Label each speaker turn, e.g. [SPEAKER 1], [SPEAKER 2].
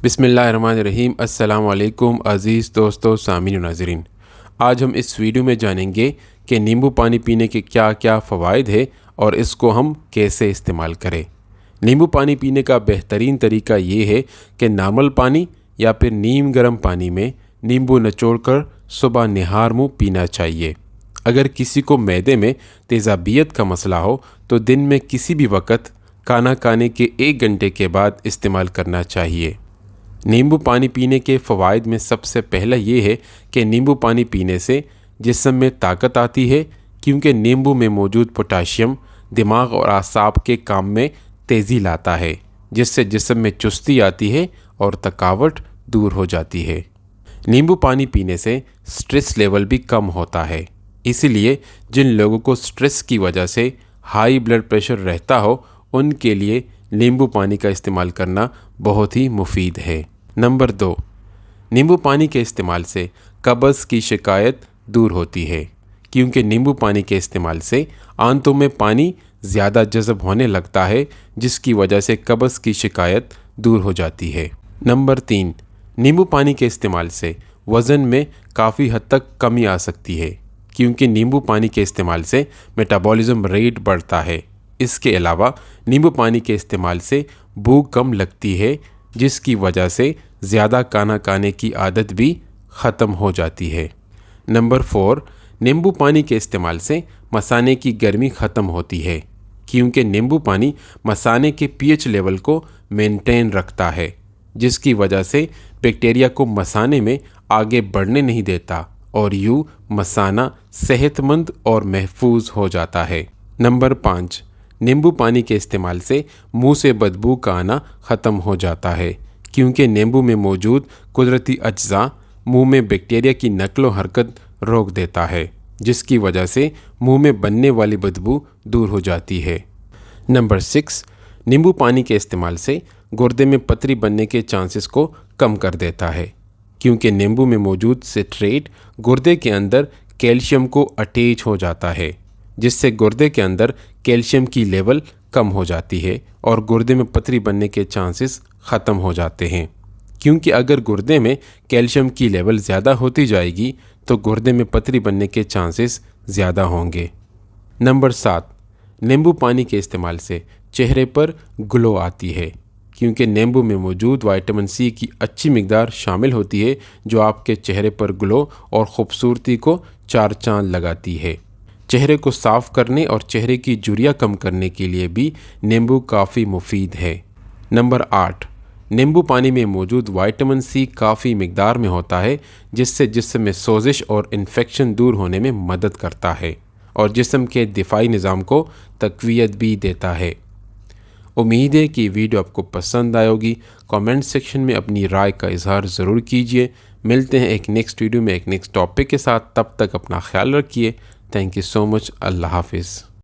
[SPEAKER 1] بسم اللہ الرحمن الرحیم۔ السلام علیکم عزیز دوستو، سامعین و ناظرین۔ آج ہم اس ویڈیو میں جانیں گے کہ نیمبو پانی پینے کے کیا کیا فوائد ہیں اور اس کو ہم کیسے استعمال کریں۔ نیمبو پانی پینے کا بہترین طریقہ یہ ہے کہ نارمل پانی یا پھر نیم گرم پانی میں نیمبو نچوڑ کر صبح نہار منہ پینا چاہیے۔ اگر کسی کو معدے میں تیزابیت کا مسئلہ ہو تو دن میں کسی بھی وقت کھانا کھانے کے 1 گھنٹے کے بعد استعمال کرنا چاہیے۔ نیمبو پانی پینے کے فوائد میں سب سے پہلا یہ ہے کہ نیمبو پانی پینے سے جسم میں طاقت آتی ہے، کیونکہ نیمبو میں موجود پوٹاشیم دماغ اور اعصاب کے کام میں تیزی لاتا ہے، جس سے جسم میں چستی آتی ہے اور تھکاوٹ دور ہو جاتی ہے۔ نیمبو پانی پینے سے سٹریس لیول بھی کم ہوتا ہے، اسی لیے جن لوگوں کو سٹریس کی وجہ سے ہائی بلڈ پریشر رہتا ہو ان کے لیے نیمبو پانی کا استعمال کرنا بہت ہی مفید ہے۔ نمبر 2، نیمبو پانی کے استعمال سے قبض کی شکایت دور ہوتی ہے، کیونکہ نیمبو پانی کے استعمال سے آنتوں میں پانی زیادہ جذب ہونے لگتا ہے، جس کی وجہ سے قبض کی شکایت دور ہو جاتی ہے۔ نمبر 3، نیمبو پانی کے استعمال سے وزن میں کافی حد تک کمی آ سکتی ہے، کیونکہ نیمبو پانی کے استعمال سے میٹابولزم ریٹ بڑھتا ہے۔ اس کے علاوہ نیمبو پانی کے استعمال سے بھوک کم لگتی ہے، جس کی وجہ سے زیادہ کھانا کھانے کی عادت بھی ختم ہو جاتی ہے۔ نمبر 4، نیمبو پانی کے استعمال سے مثانے کی گرمی ختم ہوتی ہے، کیونکہ نیمبو پانی مثانے کے پی ایچ لیول کو مینٹین رکھتا ہے، جس کی وجہ سے بیکٹیریا کو مثانے میں آگے بڑھنے نہیں دیتا اور یوں مثانہ صحت مند اور محفوظ ہو جاتا ہے۔ نمبر 5، نیمبو پانی کے استعمال سے منہ سے بدبو کا آنا ختم ہو جاتا ہے، کیونکہ نیمبو میں موجود قدرتی اجزاء منہ میں بیکٹیریا کی نقل و حرکت روک دیتا ہے، جس کی وجہ سے منہ میں بننے والی بدبو دور ہو جاتی ہے۔ نمبر 6، نیمبو پانی کے استعمال سے گردے میں پتھری بننے کے چانسز کو کم کر دیتا ہے، کیونکہ نیمبو میں موجود سٹریٹ گردے کے اندر کیلشیم کو اٹیچ ہو جاتا ہے، جس سے گردے کے اندر کیلشیم کی لیول کم ہو جاتی ہے اور گردے میں پتھری بننے کے چانسز ختم ہو جاتے ہیں۔ کیونکہ اگر گردے میں کیلشیم کی لیول زیادہ ہوتی جائے گی تو گردے میں پتھری بننے کے چانسز زیادہ ہوں گے۔ نمبر 7، نیمبو پانی کے استعمال سے چہرے پر گلو آتی ہے، کیونکہ نیمبو میں موجود وٹامن سی کی اچھی مقدار شامل ہوتی ہے، جو آپ کے چہرے پر گلو اور خوبصورتی کو 4 چاند لگاتی ہے۔ چہرے کو صاف کرنے اور چہرے کی جھریاں کم کرنے کے لیے بھی نیمبو کافی مفید ہے۔ نمبر 8، نیمبو پانی میں موجود وٹامن سی کافی مقدار میں ہوتا ہے، جس سے جسم میں سوزش اور انفیکشن دور ہونے میں مدد کرتا ہے اور جسم کے دفاعی نظام کو تقویت بھی دیتا ہے۔ امید ہے کہ ویڈیو آپ کو پسند آئے ہوگی۔ کامنٹ سیکشن میں اپنی رائے کا اظہار ضرور کیجیے۔ ملتے ہیں ایک نیکسٹ ویڈیو میں ایک نیکسٹ ٹاپک کے ساتھ، تب تک اپنا خیال رکھیے۔ تھینک یو سو مچ۔ اللہ حافظ۔